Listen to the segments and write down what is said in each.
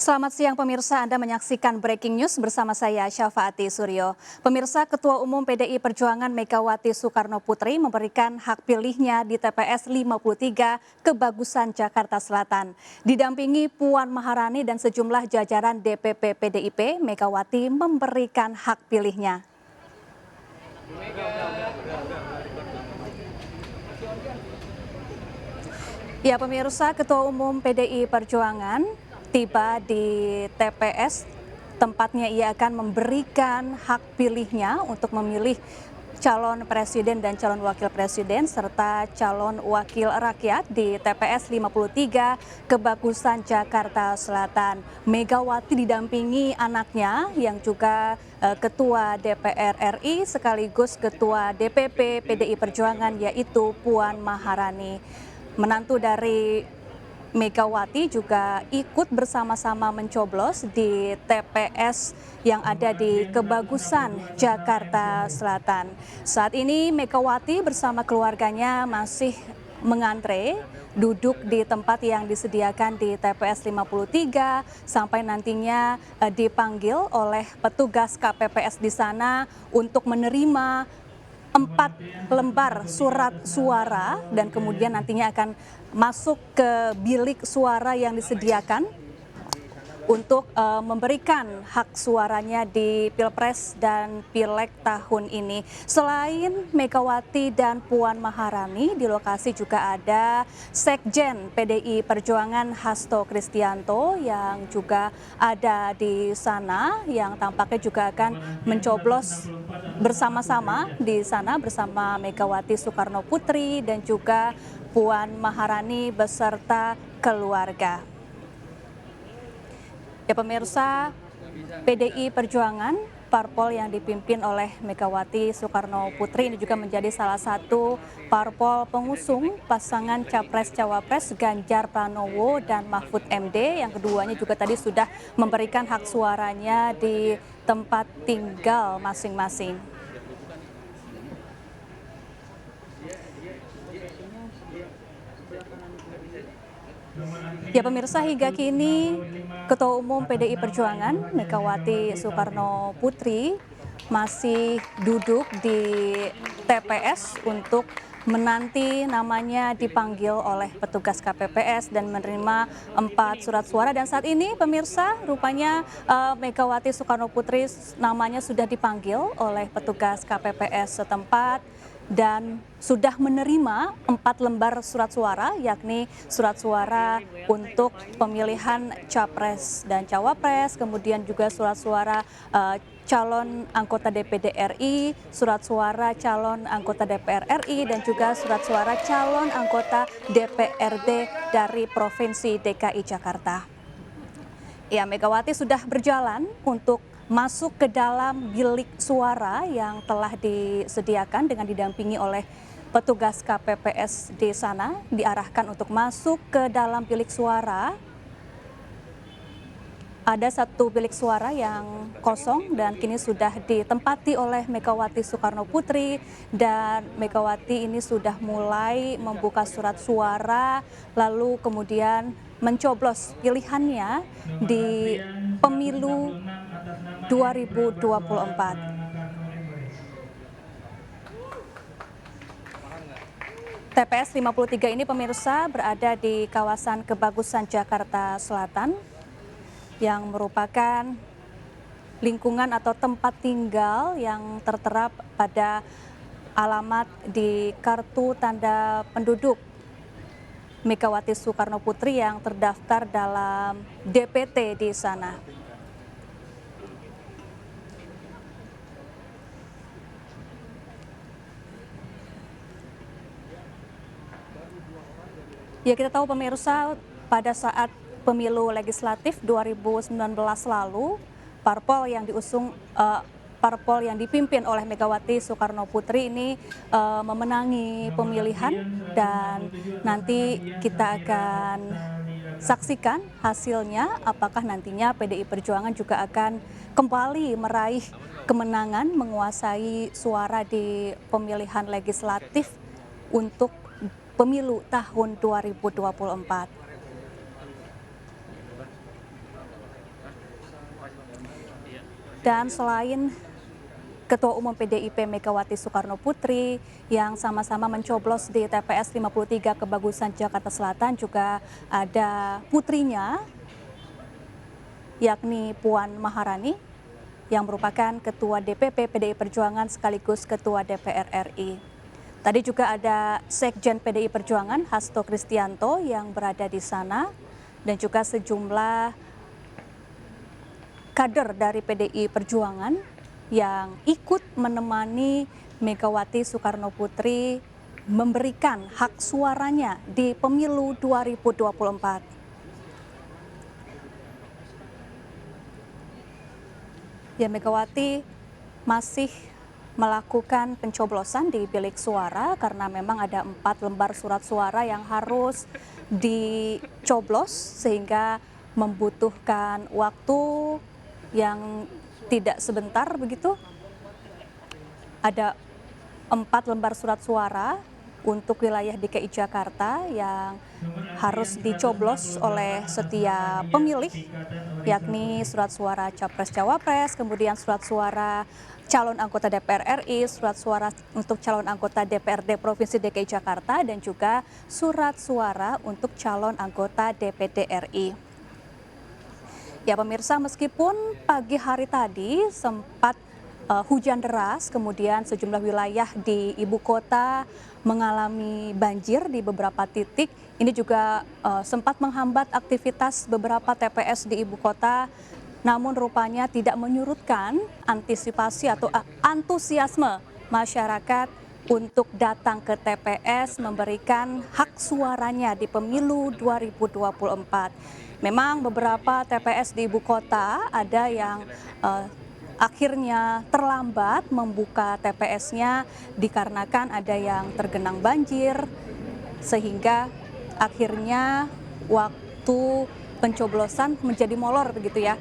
Selamat siang pemirsa, Anda menyaksikan Breaking News bersama saya Syafaati Suryo. Pemirsa, Ketua Umum PDI Perjuangan Megawati Soekarnoputri memberikan hak pilihnya di TPS 53 Kebagusan Jakarta Selatan. Didampingi Puan Maharani dan sejumlah jajaran DPP PDIP, Megawati memberikan hak pilihnya. Ya pemirsa, Ketua Umum PDI Perjuangan tiba di TPS, tempatnya ia akan memberikan hak pilihnya untuk memilih calon presiden dan calon wakil presiden serta calon wakil rakyat di TPS 53 Kebagusan Jakarta Selatan. Megawati didampingi anaknya yang juga Ketua DPR RI sekaligus Ketua DPP PDI Perjuangan yaitu Puan Maharani. Menantu dari Megawati juga ikut bersama-sama mencoblos di TPS yang ada di Kebagusan, Jakarta Selatan. Saat ini Megawati bersama keluarganya masih mengantre duduk di tempat yang disediakan di TPS 53 sampai nantinya dipanggil oleh petugas KPPS di sana untuk menerima 4 lembar surat suara dan kemudian nantinya akan masuk ke bilik suara yang disediakan untuk memberikan hak suaranya di Pilpres dan Pileg tahun ini. Selain Megawati dan Puan Maharani, di lokasi juga ada Sekjen PDI Perjuangan Hasto Kristianto yang juga ada di sana, yang tampaknya juga akan mencoblos bersama-sama di sana bersama Megawati Soekarnoputri dan juga Puan Maharani beserta keluarga. Ya pemirsa, PDI Perjuangan, parpol yang dipimpin oleh Megawati Soekarnoputri ini juga menjadi salah satu parpol pengusung pasangan Capres-Cawapres Ganjar Pranowo dan Mahfud MD. Yang keduanya juga tadi sudah memberikan hak suaranya di tempat tinggal masing-masing. Ya pemirsa, hingga kini Ketua Umum PDI Perjuangan Megawati Soekarnoputri masih duduk di TPS untuk menanti namanya dipanggil oleh petugas KPPS dan menerima 4 surat suara. Dan saat ini pemirsa, rupanya Megawati Soekarnoputri namanya sudah dipanggil oleh petugas KPPS setempat dan sudah menerima 4 lembar surat suara, yakni surat suara untuk pemilihan Capres dan Cawapres, kemudian juga surat suara calon anggota DPD RI, surat suara calon anggota DPR RI, dan juga surat suara calon anggota DPRD dari Provinsi DKI Jakarta. Ya, Megawati sudah berjalan untuk masuk ke dalam bilik suara yang telah disediakan dengan didampingi oleh petugas KPPS di sana, diarahkan untuk masuk ke dalam bilik suara. Ada 1 bilik suara yang kosong dan kini sudah ditempati oleh Megawati Soekarnoputri, dan Megawati ini sudah mulai membuka surat suara lalu kemudian mencoblos pilihannya di pemilu 2024. TPS 53 ini pemirsa berada di kawasan Kebagusan Jakarta Selatan yang merupakan lingkungan atau tempat tinggal yang tertera pada alamat di kartu tanda penduduk Megawati Soekarnoputri yang terdaftar dalam DPT di sana. Ya, kita tahu pemirsa, pada saat pemilu legislatif 2019 lalu, parpol yang dipimpin oleh Megawati Soekarnoputri ini memenangi pemilihan, dan nanti kita akan saksikan hasilnya apakah nantinya PDI Perjuangan juga akan kembali meraih kemenangan menguasai suara di pemilihan legislatif untuk pemilu tahun 2024. Dan selain Ketua Umum PDIP Megawati Soekarno Putri yang sama-sama mencoblos di TPS 53 Kebagusan Jakarta Selatan, juga ada putrinya yakni Puan Maharani yang merupakan Ketua DPP PDI Perjuangan sekaligus Ketua DPR RI. Tadi juga ada Sekjen PDI Perjuangan Hasto Kristianto yang berada di sana dan juga sejumlah kader dari PDI Perjuangan yang ikut menemani Megawati Soekarno Putri memberikan hak suaranya di pemilu 2024. Ya, Megawati masih melakukan pencoblosan di bilik suara karena memang ada 4 lembar surat suara yang harus dicoblos sehingga membutuhkan waktu yang tidak sebentar begitu. Ada 4 lembar surat suara untuk wilayah DKI Jakarta yang harus dicoblos oleh setiap pemilih, yakni surat suara Capres-Cawapres, kemudian surat suara calon anggota DPR RI, surat suara untuk calon anggota DPRD Provinsi DKI Jakarta, dan juga surat suara untuk calon anggota DPD RI. Ya pemirsa, meskipun pagi hari tadi sempat hujan deras, kemudian sejumlah wilayah di ibu kota mengalami banjir di beberapa titik. Ini juga sempat menghambat aktivitas beberapa TPS di ibu kota, namun rupanya tidak menyurutkan antisipasi atau antusiasme masyarakat untuk datang ke TPS memberikan hak suaranya di pemilu 2024. Memang beberapa TPS di ibu kota ada yang akhirnya terlambat membuka TPS-nya dikarenakan ada yang tergenang banjir, sehingga akhirnya waktu pencoblosan menjadi molor begitu ya.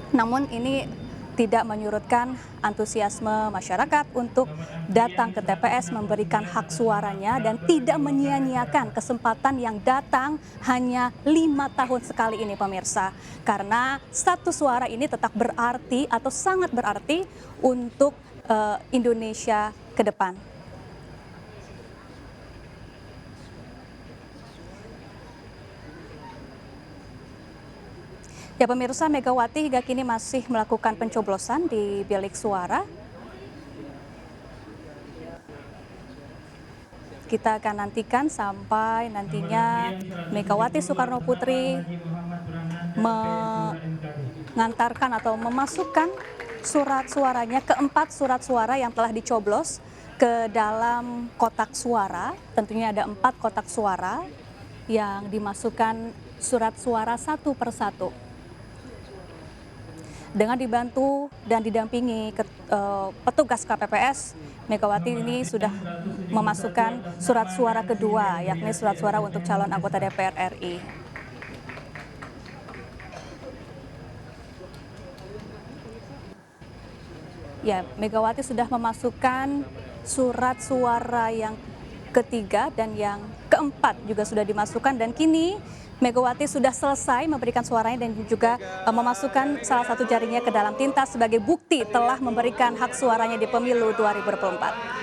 Namun ini tidak menyurutkan antusiasme masyarakat untuk datang ke TPS memberikan hak suaranya dan tidak menyia-nyiakan kesempatan yang datang hanya 5 tahun sekali ini pemirsa. Karena satu suara ini tetap berarti atau sangat berarti untuk Indonesia ke depan. Ya pemirsa, Megawati hingga kini masih melakukan pencoblosan di bilik suara. Kita akan nantikan sampai nantinya Megawati Soekarno Putri mengantarkan atau memasukkan surat suaranya, keempat surat suara yang telah dicoblos ke dalam kotak suara. Tentunya ada 4 kotak suara yang dimasukkan surat suara satu persatu. Dengan dibantu dan didampingi petugas KPPS, Megawati ini sudah memasukkan surat suara kedua, yakni surat suara untuk calon anggota DPR RI. Ya, Megawati sudah memasukkan surat suara yang ketiga dan yang keempat juga sudah dimasukkan, dan kini Megawati sudah selesai memberikan suaranya dan juga memasukkan salah satu jarinya ke dalam tinta sebagai bukti telah memberikan hak suaranya di pemilu 2024.